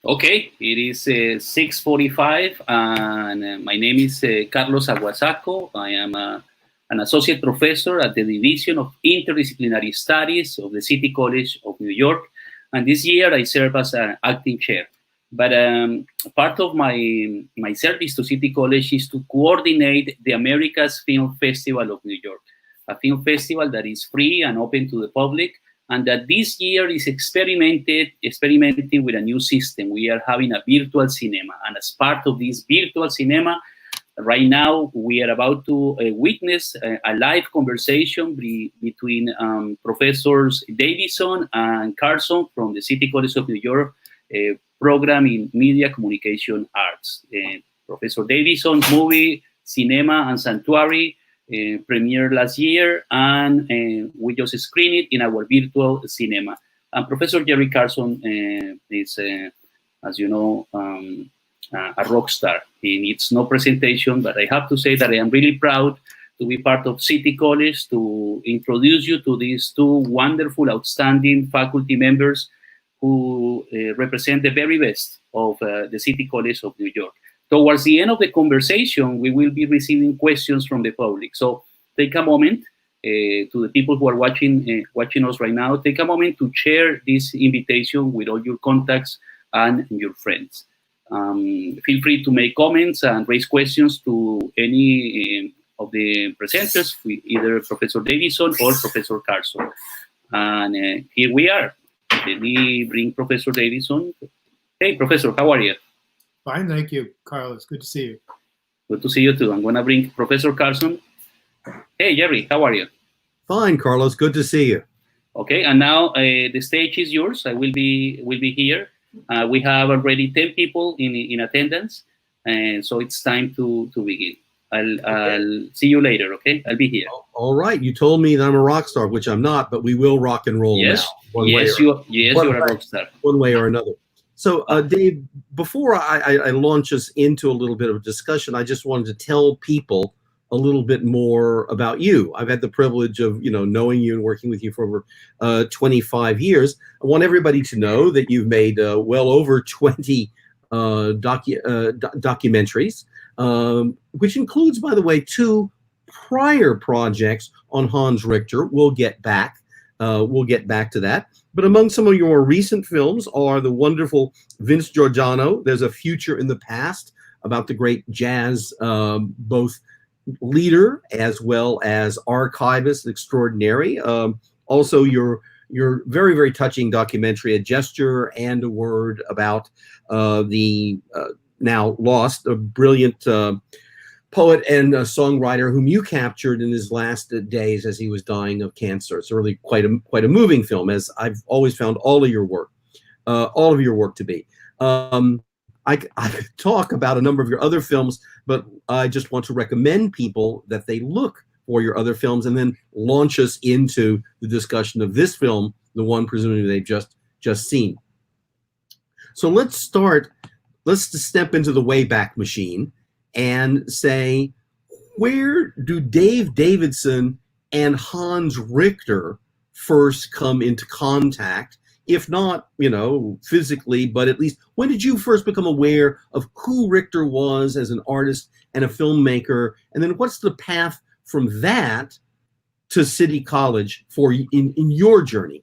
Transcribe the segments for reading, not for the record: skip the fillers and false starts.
Okay, it is 6:45, and my name is Carlos Aguasaco. I am an associate professor at the Division of Interdisciplinary Studies of the City College of New York, and this year I serve as an acting chair. But part of my service to City College is to coordinate the Americas Film Festival of New York, a film festival that is free and open to the public, and that this year is experimenting with a new system. We are having a virtual cinema, and as part of this virtual cinema, right now we are about to witness a live conversation between Professors Davidson and Carlson from the City College of New York program in Media Communication Arts. Professor Davidson's movie Cinema and Sanctuary premiered last year, and we just screened it in our virtual cinema. And Professor Jerry Carlson is, as you know, a rock star. He needs no presentation, but I have to say that I am really proud to be part of City College, to introduce you to these two wonderful, outstanding faculty members who represent the very best of the City College of New York. Towards the end of the conversation, we will be receiving questions from the public. So take a moment to the people who are watching us right now. Take a moment to share this invitation with all your contacts and your friends. Feel free to make comments and raise questions to any of the presenters, either Professor Davidson or Professor Carlson. And here we are. Let me bring Professor Davidson. Hey, Professor, how are you? Fine, thank you, Carlos. Good to see you. Good to see you too. I'm going to bring Professor Carlson. Hey, Jerry, how are you? Fine, Carlos. Good to see you. Okay, and now the stage is yours. I will be here. We have already 10 people in attendance, and so it's time to begin. I'll see you later, okay? I'll be here. All right. You told me that I'm a rock star, which I'm not, but we will rock and roll yes. now. You're a rock star. One way or another. So, Dave, before I launch us into a little bit of a discussion, I just wanted to tell people a little bit more about you. I've had the privilege of, knowing you and working with you for over 25 years. I want everybody to know that you've made well over 20 documentaries, which includes, by the way, 2 prior projects on Hans Richter. We'll get back to that. But among some of your recent films are the wonderful Vince Giordano, There's a Future in the Past, about the great jazz, both leader as well as archivist extraordinary. Also, your very, very touching documentary, A Gesture and a Word, about the now lost, a brilliant poet and a songwriter whom you captured in his last days as he was dying of cancer. It's really quite a moving film, as I've always found all of your work to be. I could talk about a number of your other films, but I just want to recommend people that they look for your other films and then launch us into the discussion of this film, the one presumably they've just seen. So let's start. Let's step into the Wayback Machine and say, where do Dave Davidson and Hans Richter first come into contact? If not, physically, but at least when did you first become aware of who Richter was as an artist and a filmmaker? And then what's the path from that to City College for in your journey?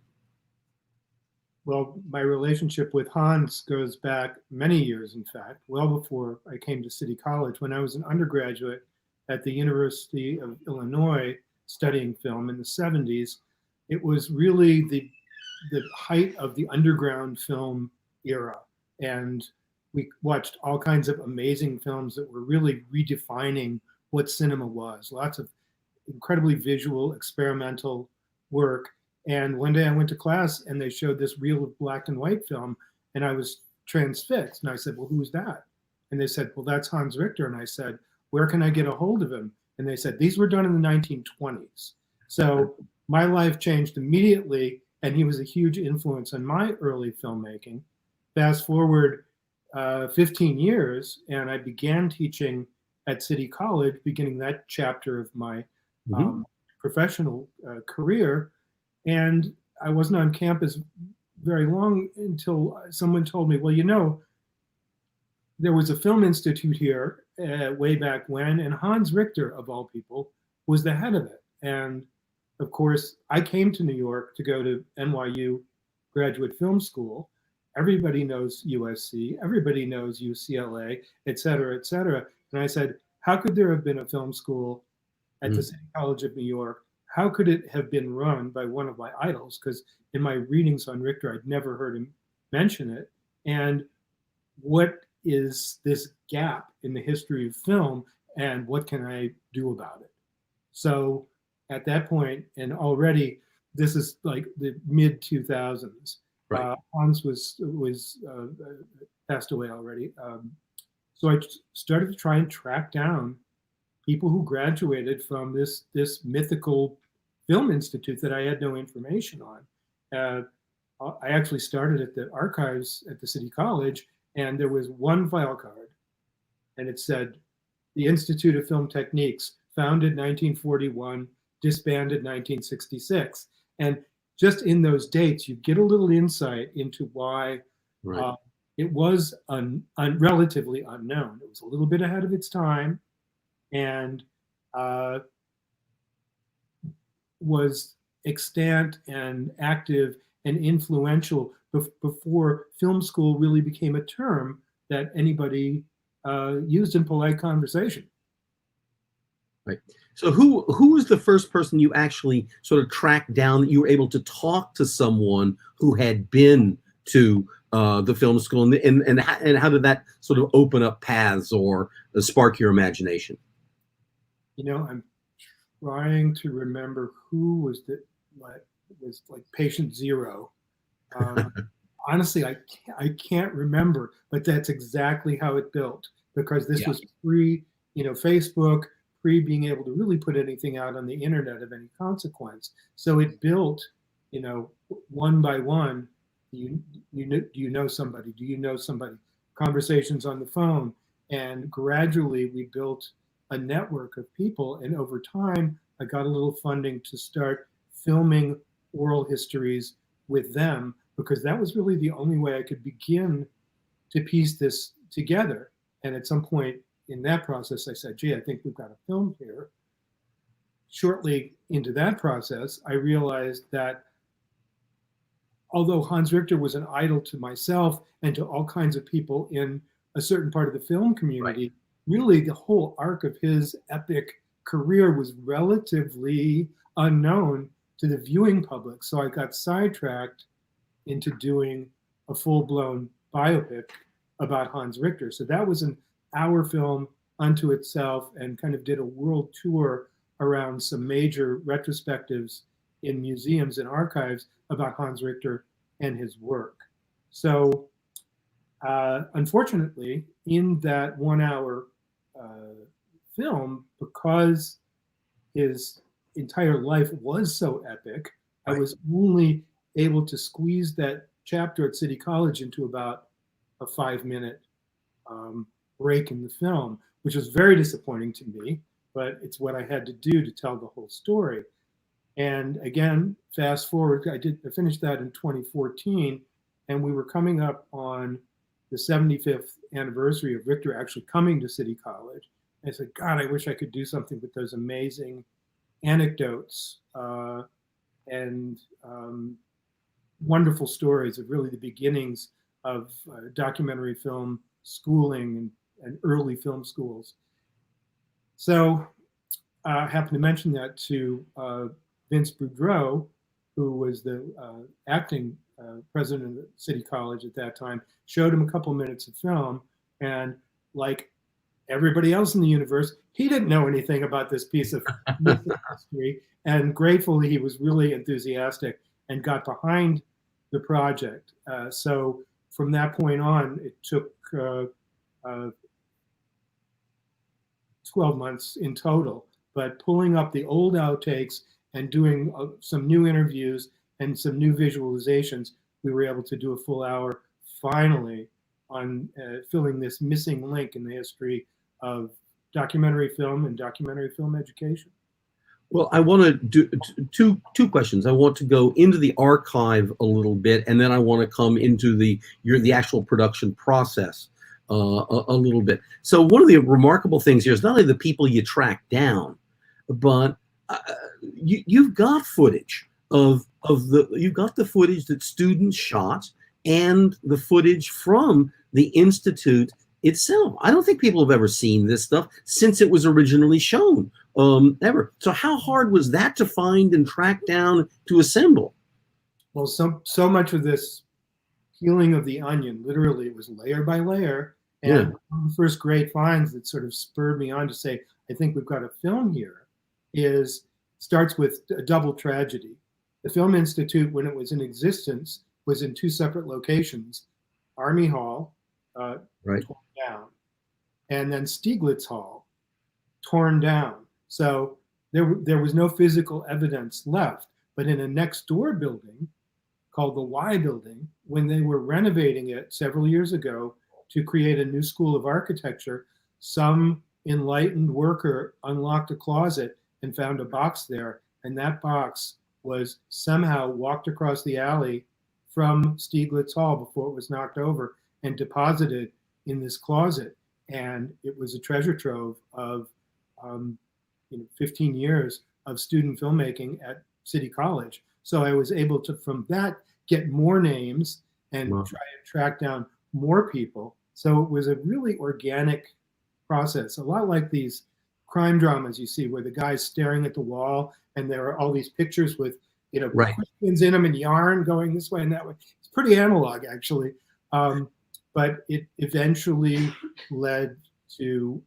Well, my relationship with Hans goes back many years, in fact, well before I came to City College. When I was an undergraduate at the University of Illinois studying film in the 70s, it was really the height of the underground film era. And we watched all kinds of amazing films that were really redefining what cinema was. Lots of incredibly visual, experimental work. And one day I went to class and they showed this reel of black and white film, and I was transfixed. And I said, well, who's that? And they said, well, that's Hans Richter. And I said, where can I get a hold of him? And they said, these were done in the 1920s. So my life changed immediately, and he was a huge influence on my early filmmaking. Fast forward 15 years, and I began teaching at City College, beginning that chapter of my professional career. And I wasn't on campus very long until someone told me, well, there was a film institute here way back when, and Hans Richter, of all people, was the head of it. And of course, I came to New York to go to NYU graduate film school. Everybody knows USC, everybody knows UCLA, et cetera, et cetera. And I said, how could there have been a film school at the City College of New York? How could it have been run by one of my idols? Because in my readings on Richter, I'd never heard him mention it. And what is this gap in the history of film, and what can I do about it? So at that point, and already this is like the mid 2000s, Right. Hans was passed away already. So I started to try and track down people who graduated from this mythical film institute that I had no information on. I actually started at the archives at the City College, and there was one file card, and it said, the Institute of Film Techniques, founded 1941, disbanded 1966. And just in those dates, you get a little insight into why Right. it was relatively unknown. It was a little bit ahead of its time, and was extant and active and influential before film school really became a term that anybody used in polite conversation. Right. So who was the first person you actually sort of tracked down, that you were able to talk to someone who had been to the film school, and how did that sort of open up paths or spark your imagination? You know, I'm trying to remember who was like patient zero. Honestly, I can't remember, but that's exactly how it built, because this was pre, Facebook, pre being able to really put anything out on the internet of any consequence. So it built, one by one. Do you know somebody? Do you know somebody? Conversations on the phone, and gradually we built a network of people. And over time, I got a little funding to start filming oral histories with them, because that was really the only way I could begin to piece this together. And at some point in that process, I said, gee, I think we've got a film here. Shortly into that process, I realized that although Hans Richter was an idol to myself and to all kinds of people in a certain part of the film community, right, really the whole arc of his epic career was relatively unknown to the viewing public. So I got sidetracked into doing a full-blown biopic about Hans Richter. So that was an hour film unto itself, and kind of did a world tour around some major retrospectives in museums and archives about Hans Richter and his work. So unfortunately, in that 1 hour film, because his entire life was so epic, right, I was only able to squeeze that chapter at City College into about a 5-minute break in the film, which was very disappointing to me, but it's what I had to do to tell the whole story. And again, fast forward, I finished that in 2014, and we were coming up on the 75th anniversary of Richter actually coming to City College. And I said, God, I wish I could do something with those amazing anecdotes and wonderful stories of really the beginnings of documentary film schooling and early film schools. So I happened to mention that to Vince Boudreau, who was the acting president of the City College at that time, showed him a couple minutes of film, and like everybody else in the universe, he didn't know anything about this piece of history, and gratefully he was really enthusiastic and got behind the project. So from that point on, it took 12 months in total, but pulling up the old outtakes and doing some new interviews and some new visualizations, we were able to do a full hour finally on filling this missing link in the history of documentary film and documentary film education. Well, I want to do two questions. I want to go into the archive a little bit, and then I want to come into the actual production process. a little bit. So one of the remarkable things here is not only the people you track down, but you've got footage you've got the footage that students shot and the footage from the Institute itself. I don't think people have ever seen this stuff since it was originally shown, ever. So how hard was that to find and track down to assemble? Well, so much of this peeling of the onion, literally, it was layer by layer. And one of the first great finds that sort of spurred me on to say, I think we've got a film here, starts with a double tragedy. The Film Institute, when it was in existence, was in two separate locations, Army Hall, torn down, and then Stieglitz Hall, torn down. So there was no physical evidence left. But in a next door building called the Y Building, when they were renovating it several years ago to create a new school of architecture, some enlightened worker unlocked a closet and found a box there. And that box was somehow walked across the alley from Stieglitz Hall before it was knocked over and deposited in this closet. And it was a treasure trove of 15 years of student filmmaking at City College. So I was able to, from that, get more names and try and track down more people. So it was a really organic process, a lot like these crime dramas you see where the guy's staring at the wall and there are all these pictures with, questions in them and yarn going this way and that way. It's pretty analog, actually. But it eventually led to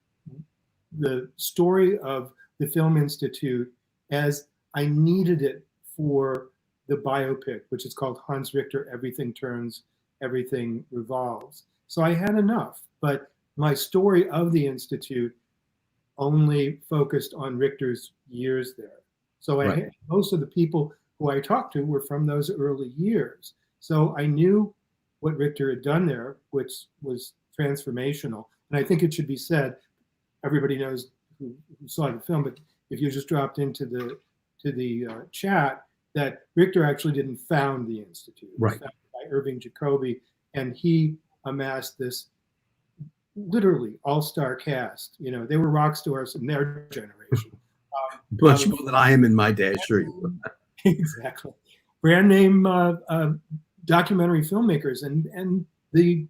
the story of the Film Institute as I needed it for the biopic, which is called Hans Richter, Everything Turns, Everything Revolves. So I had enough, but my story of the Institute only focused on Richter's years there. So most of the people who I talked to were from those early years. So I knew what Richter had done there, which was transformational. And I think it should be said, everybody knows who saw the film, but if you just dropped into the chat, that Richter actually didn't found the Institute. It was founded by Irving Jacoby, and he amassed this literally all-star cast. They were rock stars in their generation. Much more than I am in my day, sure you would. Exactly. Brand name documentary filmmakers, and the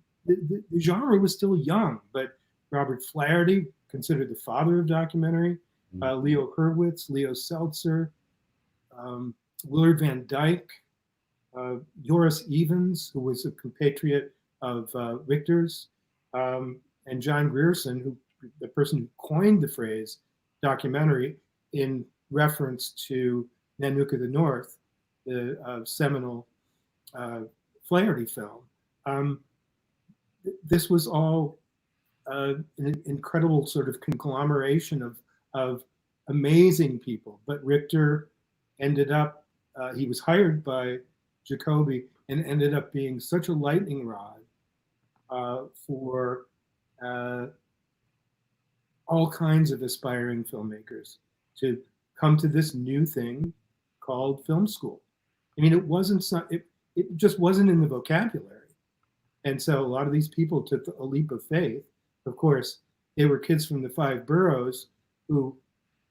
genre was still young, but Robert Flaherty, considered the father of documentary, Leo Hurwitz, Leo Seltzer, Willard Van Dyke, Joris Evans, who was a compatriot of Richter's, and John Grierson, the person who coined the phrase documentary in reference to Nanook of the North, the seminal Flaherty film. This was all an incredible sort of conglomeration of amazing people. But Richter ended up, he was hired by Jacoby and ended up being such a lightning rod for all kinds of aspiring filmmakers to come to this new thing called film school. I mean, it just wasn't in the vocabulary. And so a lot of these people took a leap of faith. Of course, they were kids from the 5 boroughs who,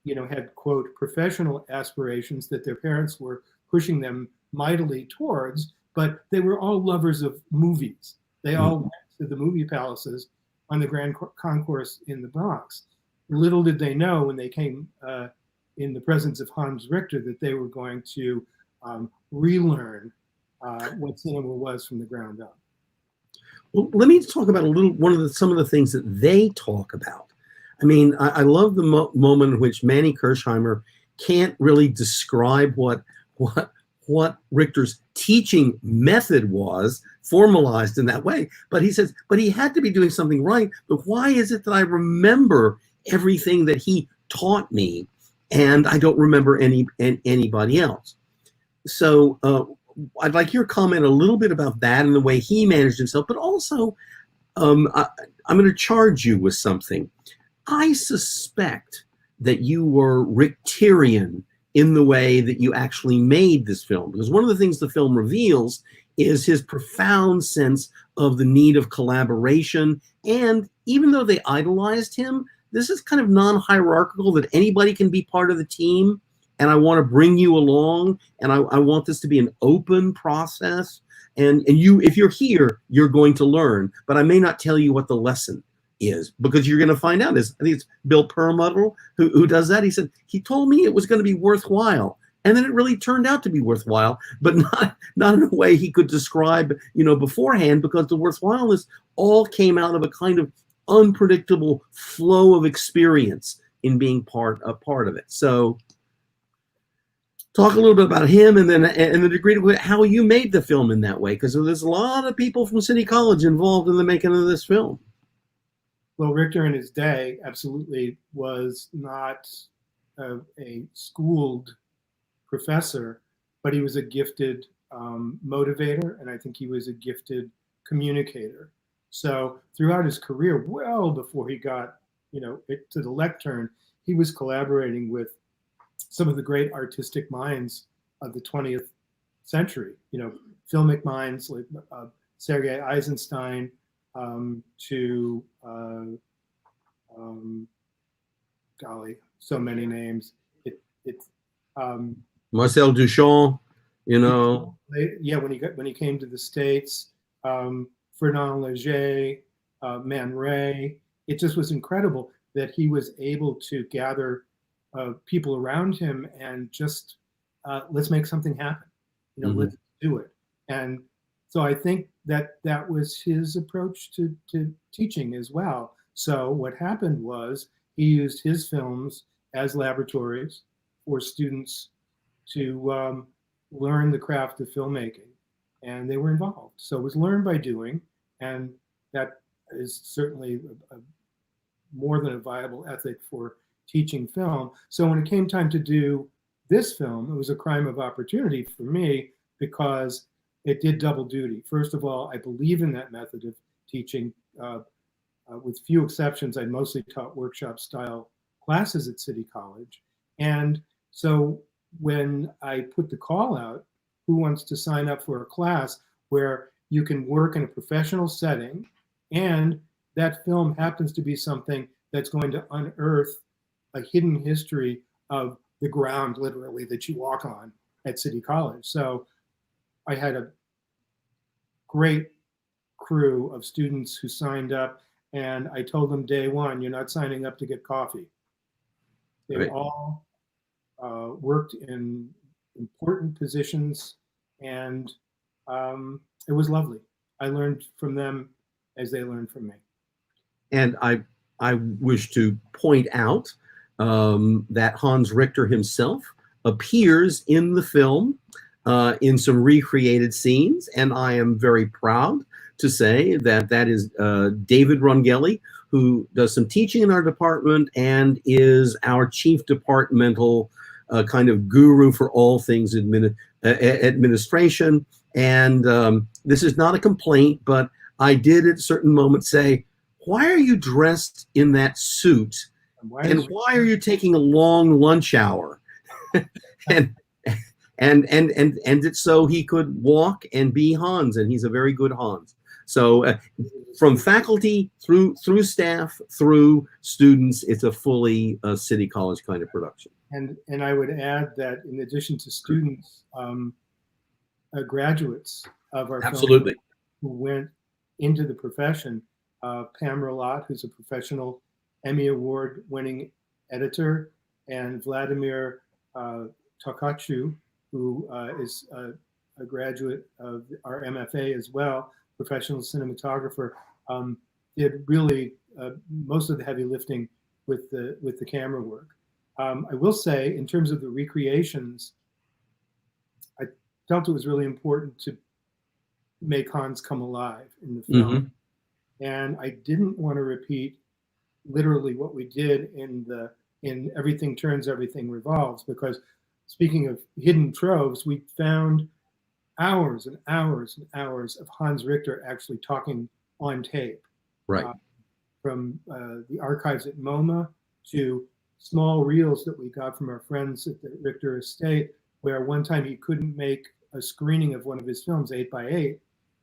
had, quote, professional aspirations that their parents were pushing them mightily towards, but they were all lovers of movies. They all went to the movie palaces on the Grand Concourse in the Bronx. Little did they know when they came in the presence of Hans Richter that they were going to relearn what cinema was from the ground up. Well, let me talk about some of the things that they talk about. I mean, I love the moment in which Manny Kirshheimer can't really describe what Richter's teaching method was, formalized in that way. But he says, but he had to be doing something right. But why is it that I remember everything that he taught me and I don't remember anybody else? So I'd like your comment a little bit about that and the way he managed himself, but also I'm going to charge you with something. I suspect that you were Richterian in the way that you actually made this film, because one of the things the film reveals is his profound sense of the need of collaboration. And even though they idolized him, this is kind of non-hierarchical, that anybody can be part of the team, and I want to bring you along, and I want this to be an open process. And you, if you're here, you're going to learn, but I may not tell you what the lesson is, because you're going to find out. I think it's Bill Perlmutter who does that. He said, he told me it was going to be worthwhile. And then it really turned out to be worthwhile, but not in a way he could describe, beforehand, because the worthwhileness all came out of a kind of unpredictable flow of experience in being a part of it. So talk a little bit about him, and then the degree to how you made the film in that way, because there's a lot of people from City College involved in the making of this film. Well, Richter in his day absolutely was not a schooled professor, but he was a gifted motivator, and I think he was a gifted communicator. So throughout his career, well before he got to the lectern, he was collaborating with some of the great artistic minds of the 20th century, filmic minds like Sergei Eisenstein, to golly, so many names. Marcel Duchamp, Yeah, when he came to the States, Fernand Léger, Man Ray. It just was incredible that he was able to gather people around him and just let's make something happen. Let's do it. And so I think that was his approach to teaching as well. So what happened was he used his films as laboratories for students to learn the craft of filmmaking, and they were involved. So it was learned by doing, and that is certainly more than a viable ethic for teaching film. So when it came time to do this film, it was a crime of opportunity for me, because it did double duty. First of all, I believe in that method of teaching. With few exceptions, I mostly taught workshop style classes at City College. And so when I put the call out, who wants to sign up for a class where you can work in a professional setting, and that film happens to be something that's going to unearth a hidden history of the ground, literally, that you walk on at City College. So I had a great crew of students who signed up, and I told them day one, you're not signing up to get coffee. They Right. all worked in important positions, and it was lovely. I learned from them as they learned from me. And I wish to point out that Hans Richter himself appears in the film in some recreated scenes, and I am very proud to say that is David Rungelli, who does some teaching in our department and is our chief departmental kind of guru for all things administration. And this is not a complaint, but I did at certain moments say, why are you dressed in that suit? And why are you taking a long lunch hour? and it's so he could walk and be Hans, and he's a very good Hans. So from faculty through staff, through students, it's a fully City College kind of production. And I would add that in addition to students, graduates of our Absolutely film who went into the profession, Pam Rolat, who's a professional Emmy Award winning editor, and Vladimir Tokachu, who is a graduate of our MFA as well, professional cinematographer, did really most of the heavy lifting with the camera work. I will say, in terms of the recreations, I felt it was really important to make Hans come alive in the film. And I didn't want to repeat literally what we did in Everything Turns, Everything Revolves, because speaking of hidden troves, we found hours and hours and hours of Hans Richter actually talking on tape. Right. From the archives at MoMA to small reels that we got from our friends at the Richter estate, where one time he couldn't make a screening of one of his films, 8x8.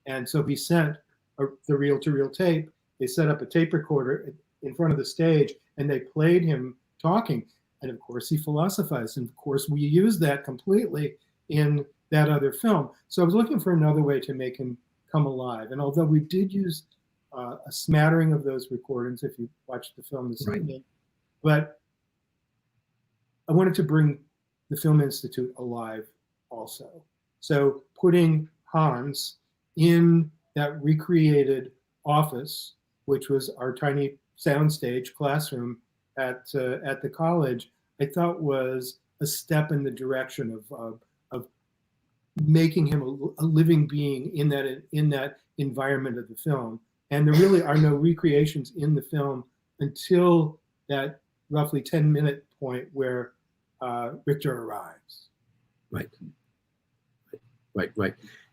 And so he sent the reel-to-reel tape. They set up a tape recorder in front of the stage, and they played him talking. And of course, he philosophized. And of course, we used that completely in that other film. So I was looking for another way to make him come alive. And although we did use a smattering of those recordings, if you watched the film this evening, but I wanted to bring the Film Institute alive also. So putting Hans in that recreated office, which was our tiny soundstage classroom at the college, I thought was a step in the direction of making him a living being in that environment of the film. And there really are no recreations in the film until that roughly 10-minute point where Richter arrives. Right.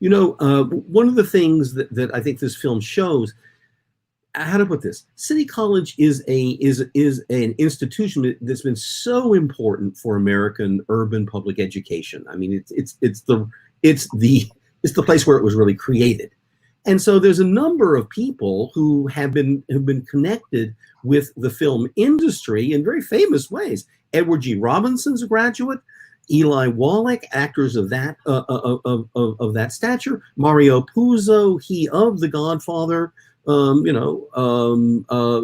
You know, one of the things that I think this film shows, how to put this, City College is an institution that's been so important for American urban public education. I mean, it's the place where it was really created. And so there's a number of people who have been connected with the film industry in very famous ways. Edward G. Robinson's a graduate. Eli Wallach, actors of that of that stature. Mario Puzo, he of The Godfather,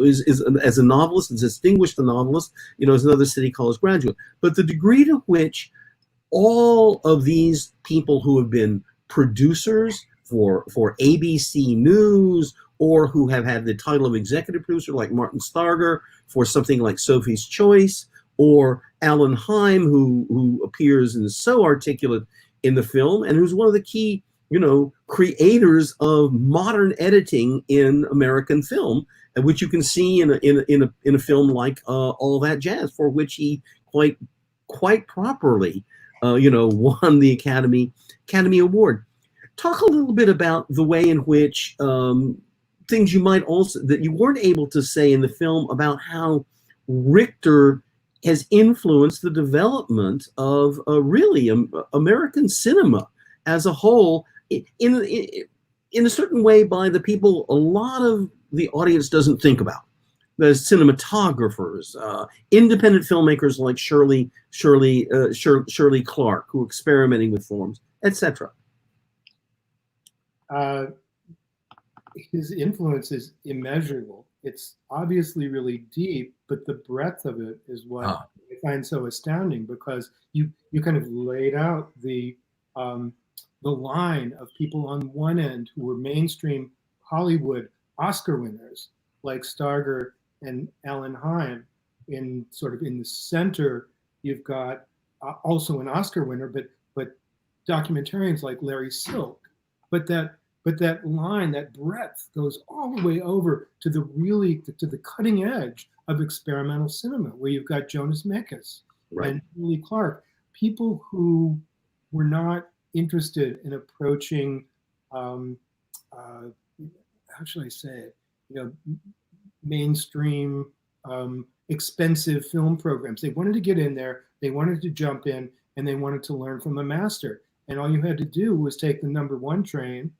is as a novelist, as distinguished a novelist, is another City College graduate. But the degree to which all of these people who have been producers for ABC News, or who have had the title of executive producer, like Martin Starger for something like Sophie's Choice, or Alan Hyme, who appears and is so articulate in the film, and who's one of the key, creators of modern editing in American film, and which you can see in a film like All That Jazz, for which he quite properly, won the Academy Award. Talk a little bit about the way in which things that you weren't able to say in the film about how Richter has influenced the development of really American cinema as a whole, in a certain way, by the people a lot of the audience doesn't think about. There's cinematographers, independent filmmakers like Shirley Clark, who are experimenting with forms, etc. His influence is immeasurable. It's obviously really deep, but the breadth of it is what I find so astounding, because you kind of laid out the line of people on one end who were mainstream Hollywood Oscar winners like Starger and Alan Hyme. In the center, you've got also an Oscar winner, but documentarians like Larry Silk. But that line, that breadth, goes all the way over to the cutting edge of experimental cinema, where you've got Jonas Mekas and Shirley Clark, people who were not interested in approaching, how should I say it, mainstream, expensive film programs. They wanted to get in there, they wanted to jump in, and they wanted to learn from a master. And all you had to do was take the number 1 train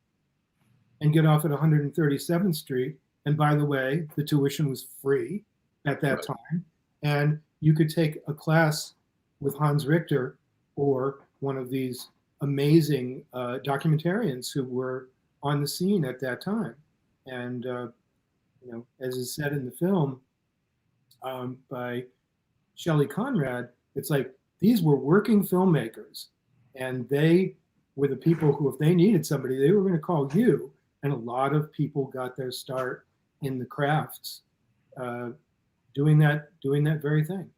and get off at 137th Street. And by the way, the tuition was free at that time. And you could take a class with Hans Richter or one of these amazing documentarians who were on the scene at that time. And, as is said in the film by Shelley Conrad, it's like these were working filmmakers. And they were the people who, if they needed somebody, they were going to call you. And a lot of people got their start in the crafts doing that very thing.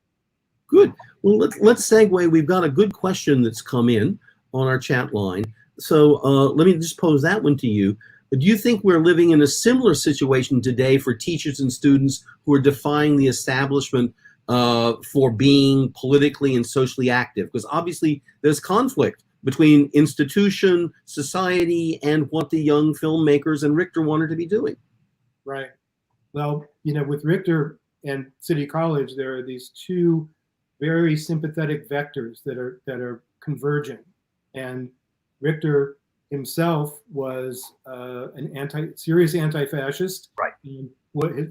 Good. Well, let's segue. We've got a good question that's come in on our chat line. So let me just pose that one to you. Do you think we're living in a similar situation today for teachers and students who are defying the establishment for being politically and socially active? Because obviously there's conflict between institution, society, and what the young filmmakers and Richter wanted to be doing. Right. Well, with Richter and City College, there are these two very sympathetic vectors that are converging. And Richter himself was an serious anti-fascist, Right.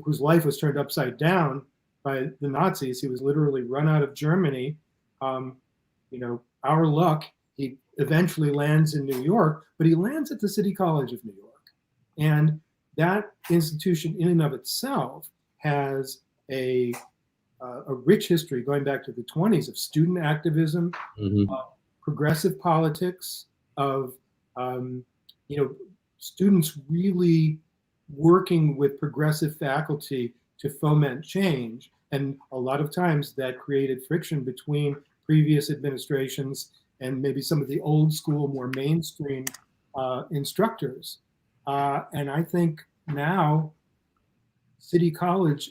whose life was turned upside down by the Nazis. He was literally run out of Germany. Our luck, he eventually lands in New York, but he lands at the City College of New York. And that institution in and of itself has a rich history going back to the 20s of student activism, progressive politics, of students really working with progressive faculty to foment change. And a lot of times that created friction between previous administrations and maybe some of the old school, more mainstream instructors. And I think now City College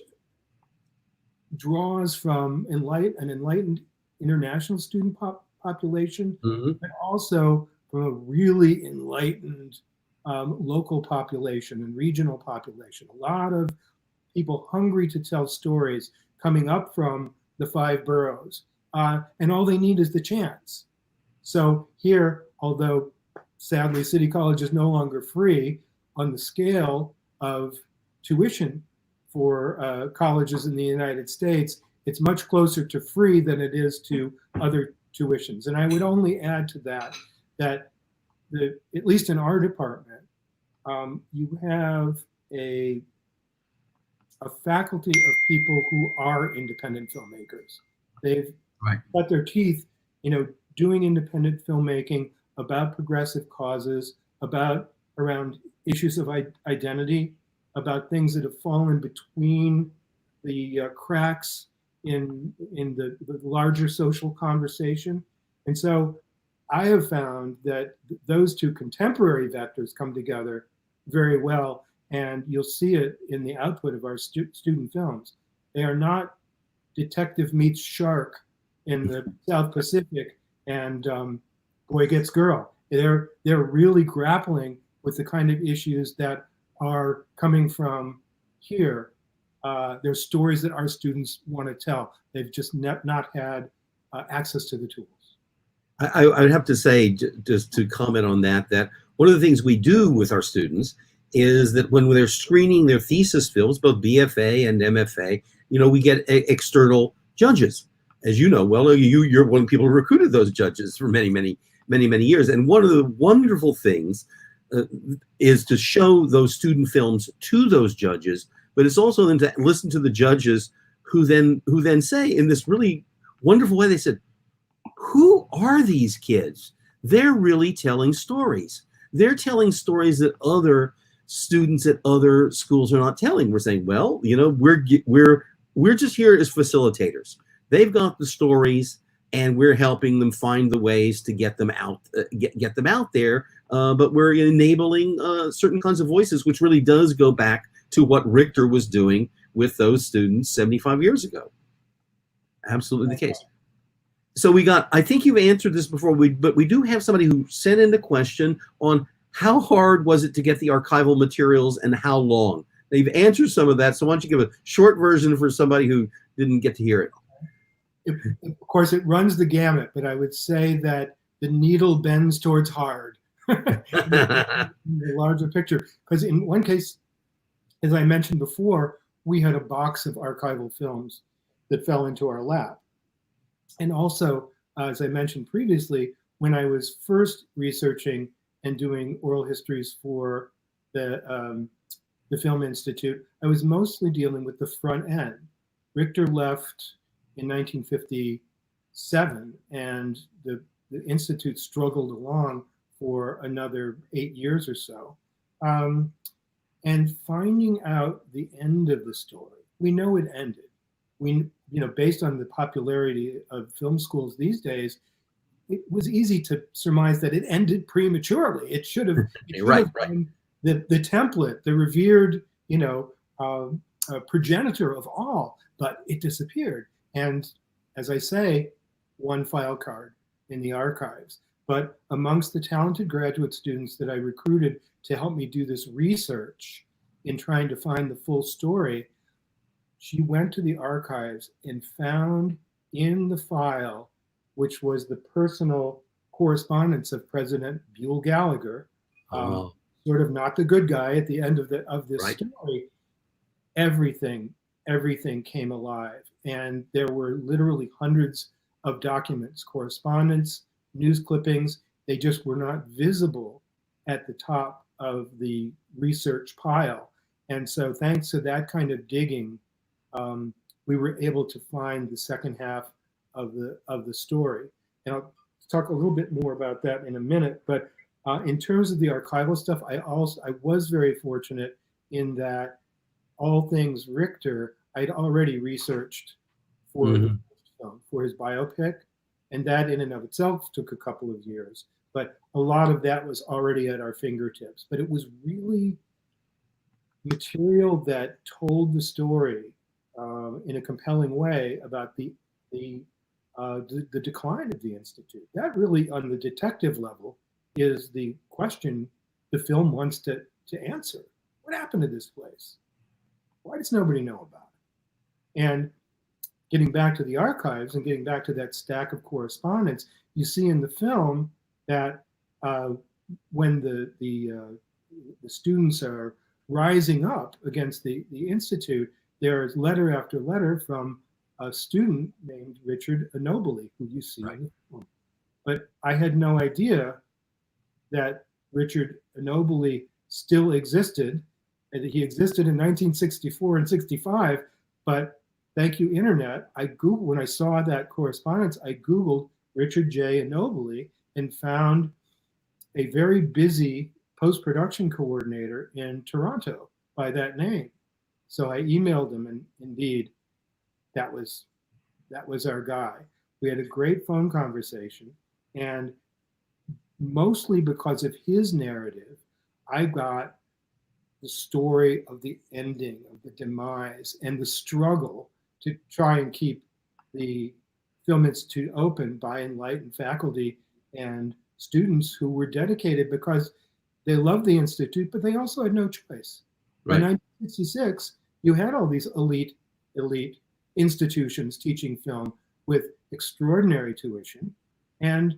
draws from an enlightened international student population, but also from a really enlightened local population and regional population. A lot of people hungry to tell stories coming up from the 5 boroughs, and all they need is the chance. So here, although sadly City College is no longer free on the scale of tuition for colleges in the United States, it's much closer to free than it is to other tuitions. And I would only add to that at least in our department, you have a faculty of people who are independent filmmakers. They've cut their teeth, doing independent filmmaking about progressive causes, around issues of identity, about things that have fallen between the cracks in the larger social conversation. And so I have found that those two contemporary vectors come together very well, and you'll see it in the output of our student films. They are not detective meets shark in the South Pacific and boy gets girl. They're really grappling with the kind of issues that are coming from here. They're stories that our students want to tell. They've just not had access to the tools. I would have to say, just to comment on that one of the things we do with our students is that when they're screening their thesis films, both BFA and MFA, we get external judges. As you know, well, you're one of the people who recruited those judges for many years. And one of the wonderful things is to show those student films to those judges, but it's also then to listen to the judges who then say in this really wonderful way, they said, who are these kids? They're really telling stories. They're telling stories that other students at other schools are not telling. We're saying, well, we're just here as facilitators. They've got the stories, and we're helping them find the ways to get them out, get them out there. But we're enabling certain kinds of voices, which really does go back to what Richter was doing with those students 75 years ago. Absolutely the case. So I think you've answered this before, but we do have somebody who sent in a question on how hard was it to get the archival materials and how long? They've answered some of that, so why don't you give a short version for somebody who didn't get to hear it? Of course, it runs the gamut, but I would say that the needle bends towards hard in the larger picture. Because in one case, as I mentioned before, we had a box of archival films that fell into our lap. And also, as I mentioned previously, when I was first researching and doing oral histories for the Film Institute, I was mostly dealing with the front end. Richter left in 1957, and the Institute struggled along for another 8 years or so. And finding out the end of the story, we know it ended. Based on the popularity of film schools these days, it was easy to surmise that it ended prematurely. It should have been the template, the revered, progenitor of all, but it disappeared. And as I say, one file card in the archives. But amongst the talented graduate students that I recruited to help me do this research in trying to find the full story, she went to the archives and found in the file, which was the personal correspondence of President Buell Gallagher, Oh, sort of not the good guy at the end of this right. story. Everything came alive, and there were literally hundreds of documents, correspondence, news clippings. They just were not visible at the top of the research pile. And so thanks to that kind of digging, we were able to find the second half of the story. And I'll talk a little bit more about that in a minute. But in terms of the archival stuff, I was very fortunate in that all things Richter, I'd already researched for the film, for his biopic. And that in and of itself took a couple of years. But a lot of that was already at our fingertips. But it was really material that told the story in a compelling way about the decline of the Institute. That really, on the detective level, is the question the film wants to answer. What happened to this place? Why does nobody know about it? And getting back to the archives and getting back to that stack of correspondence, you see in the film that when the students are rising up against the Institute, there's letter after letter from a student named Richard Anobili, who you see in the film. But I had no idea that Richard Anobili still existed, and that he existed in 1964 and 65. But thank you, Internet, when I saw that correspondence, I Googled Richard J. Anobili and found a very busy post-production coordinator in Toronto by that name. So I emailed him, and indeed, that was our guy. We had a great phone conversation, and mostly because of his narrative, I got the story of the ending, of the demise, and the struggle to try and keep the Film Institute open by enlightened faculty and students who were dedicated because they loved the Institute, but they also had no choice. Right. In 1966, you had all these elite institutions teaching film with extraordinary tuition, and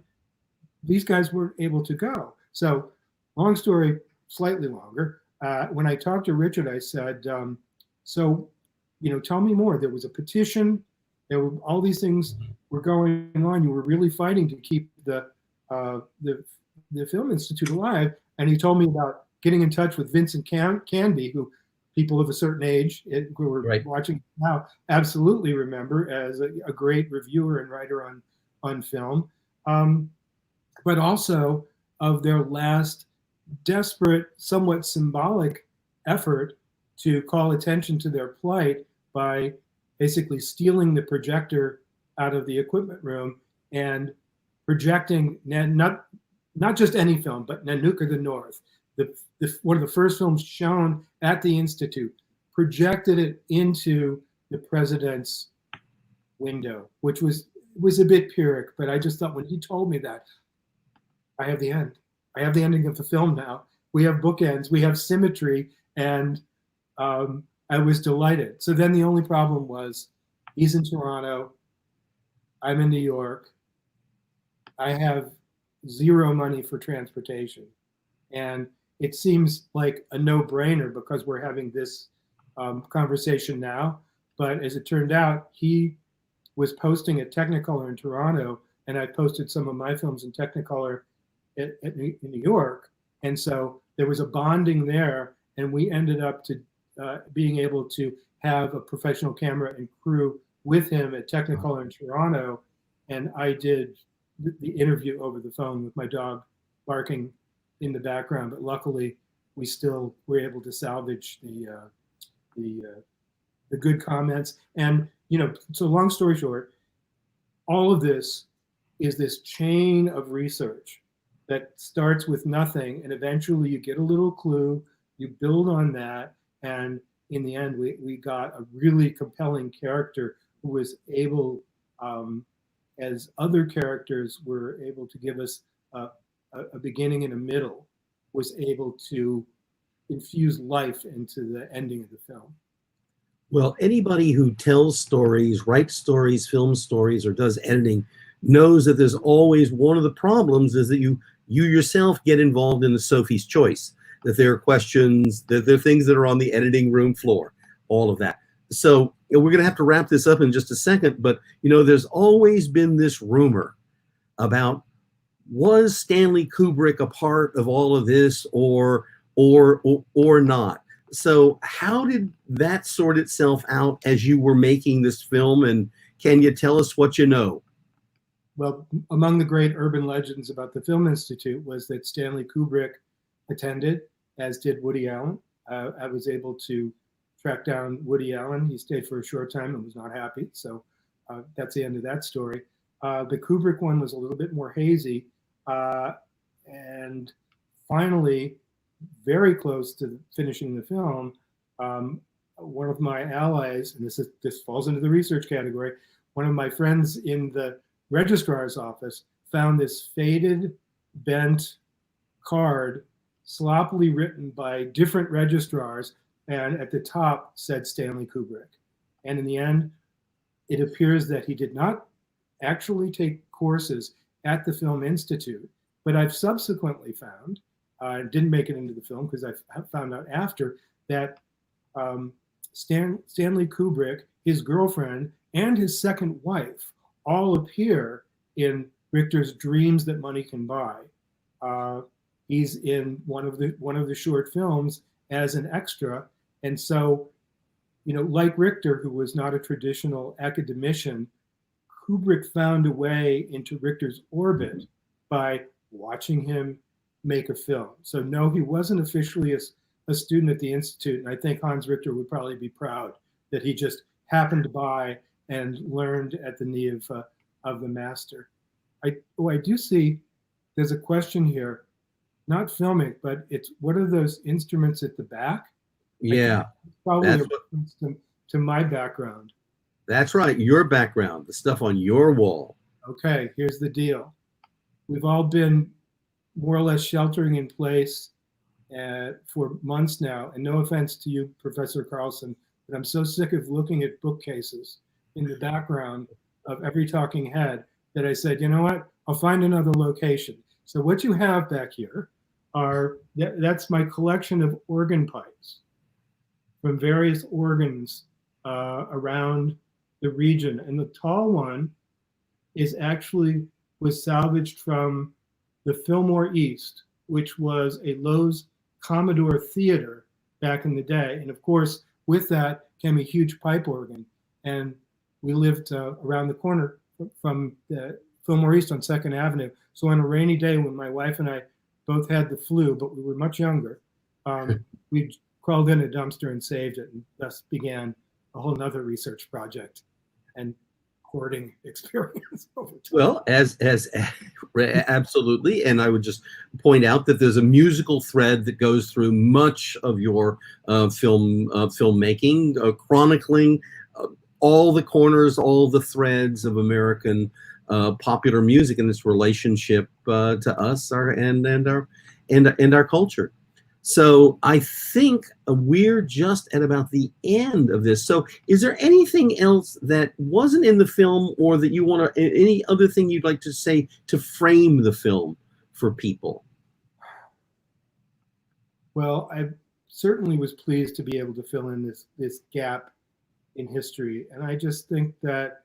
these guys weren't able to go. So, long story, slightly longer. When I talked to Richard, I said, so, tell me more. There was a petition. There were all these things were going on. You were really fighting to keep the Film Institute alive. And he told me about getting in touch with Vincent Canby, who people of a certain age who are watching now absolutely remember as a great reviewer and writer on film, but also of their last desperate, somewhat symbolic effort to call attention to their plight by basically stealing the projector out of the equipment room and projecting not just any film, but Nanook of the North, one of the first films shown at the Institute, projected it into the president's window, which was a bit Pyrrhic, but I just thought when he told me that, I have the end. I have the ending of the film now. We have bookends, we have symmetry, and I was delighted. So then the only problem was he's in Toronto, I'm in New York, I have zero money for transportation. And it seems like a no-brainer because we're having this conversation now. But as it turned out, he was posting at Technicolor in Toronto, and I posted some of my films in Technicolor in New York. And so there was a bonding there, and we ended up to being able to have a professional camera and crew with him at Technicolor in Toronto. And I did the interview over the phone with my dog barking in the background, but luckily we still were able to salvage the good comments. And so long story short, all of this is this chain of research that starts with nothing, and eventually you get a little clue, you build on that, and in the end we got a really compelling character who was able, as other characters were able to give us a beginning and a middle, was able to infuse life into the ending of the film. Well, anybody who tells stories, writes stories, films stories, or does editing knows that there's always one of the problems is that you yourself get involved in the Sophie's Choice, that there are questions, that there are things that are on the editing room floor, all of that. So we're going to have to wrap this up in just a second, but there's always been this rumor about, was Stanley Kubrick a part of all of this or not? So how did that sort itself out as you were making this film, and can you tell us what you know? Well, among the great urban legends about the Film Institute was that Stanley Kubrick attended, as did Woody Allen. I was able to track down Woody Allen. He stayed for a short time and was not happy. So that's the end of that story. The Kubrick one was a little bit more hazy. And finally, very close to finishing the film, one of my allies, and this falls into the research category, one of my friends in the registrar's office found this faded, bent card, sloppily written by different registrars, and at the top said Stanley Kubrick. And in the end, it appears that he did not actually take courses at the Film Institute, but I've subsequently found, didn't make it into the film because I found out after, that Stanley Kubrick, his girlfriend, and his second wife all appear in Richter's Dreams That Money Can Buy. He's in one of the short films as an extra, and so, like Richter, who was not a traditional academician, Kubrick found a way into Richter's orbit by watching him make a film. So no, he wasn't officially a student at the Institute, and I think Hans Richter would probably be proud that he just happened by and learned at the knee of the master. I do see there's a question here, not filmic, but it's what are those instruments at the back? Yeah, probably a reference to my background. That's right, your background, the stuff on your wall. Okay, here's the deal. We've all been more or less sheltering in place for months now, and no offense to you, Professor Carlson, but I'm so sick of looking at bookcases in the background of every talking head that I said, you know what, I'll find another location. So what you have back here that's my collection of organ pipes from various organs around the region. And the tall one was salvaged from the Fillmore East, which was a Lowe's Commodore theater back in the day. And of course, with that came a huge pipe organ. And we lived around the corner from the Fillmore East on 2nd Avenue. So on a rainy day when my wife and I both had the flu, but we were much younger, we crawled in a dumpster and saved it, and thus began a whole nother research project and hoarding experience over time. Well, as absolutely, and I would just point out that there's a musical thread that goes through much of your filmmaking, chronicling all the corners, all the threads of American popular music and its relationship to us, and our culture. So I think we're just at about the end of this. So is there anything else that wasn't in the film, or that you want to, any other thing you'd like to say to frame the film for people? Well, I certainly was pleased to be able to fill in this gap in history. And I just think that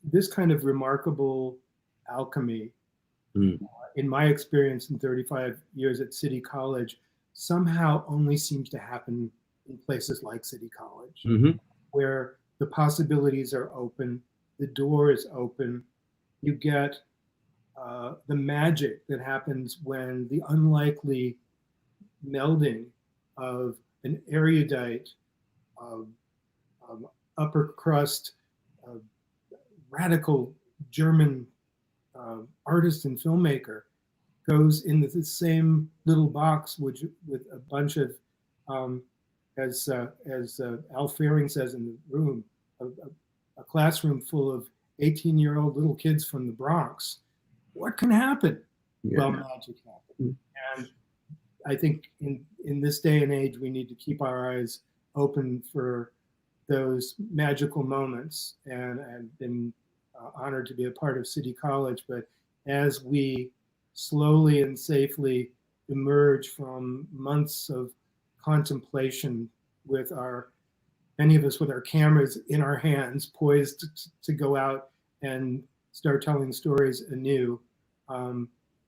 this kind of remarkable alchemy, in my experience in 35 years at City College, somehow only seems to happen in places like City College, where the possibilities are open, the door is open. You get the magic that happens when the unlikely melding of an erudite, upper crust, radical German artist and filmmaker goes into the same little box with a bunch of, as Al Fairing says in the room, a classroom full of 18-year-old little kids from the Bronx. What can happen? Yeah. Well, magic happens. And I think in this day and age, we need to keep our eyes open for those magical moments. And I've been honored to be a part of City College. But as we slowly and safely emerge from months of contemplation with many of us with our cameras in our hands, poised to go out and start telling stories anew,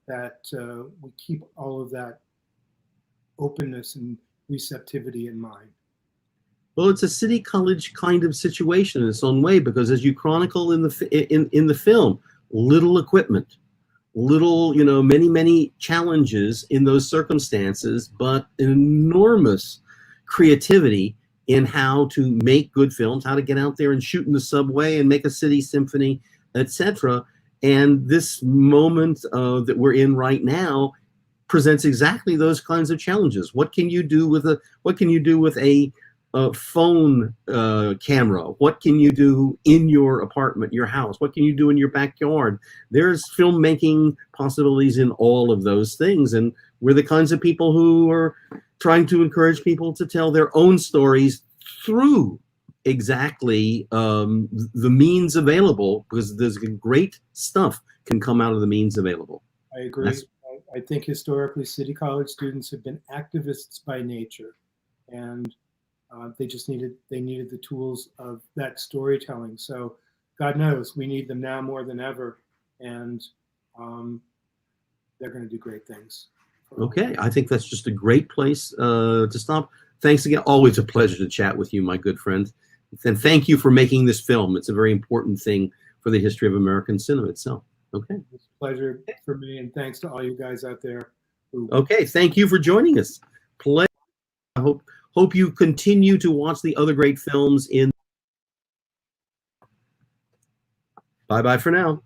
that we keep all of that openness and receptivity in mind. Well, it's a City College kind of situation in its own way, because as you chronicle in the film, little equipment, little, many challenges in those circumstances, but enormous creativity in how to make good films, how to get out there and shoot in the subway and make a city symphony, etc. And this moment that we're in right now presents exactly those kinds of challenges. What can you do with a phone camera? What can you do in your apartment, your house? What can you do in your backyard? There's filmmaking possibilities in all of those things, and we're the kinds of people who are trying to encourage people to tell their own stories through exactly the means available, because there's great stuff can come out of the means available. I agree. I think historically City College students have been activists by nature, and they needed the tools of that storytelling. So God knows we need them now more than ever, and they're going to do great things. Okay, I think that's just a great place to stop. Thanks again. Always a pleasure to chat with you, my good friend. And thank you for making this film. It's a very important thing for the history of American cinema itself. Okay. It's a pleasure for me, and thanks to all you guys out there. Okay, thank you for joining us. I hope you continue to watch the other great films in. Bye-bye for now.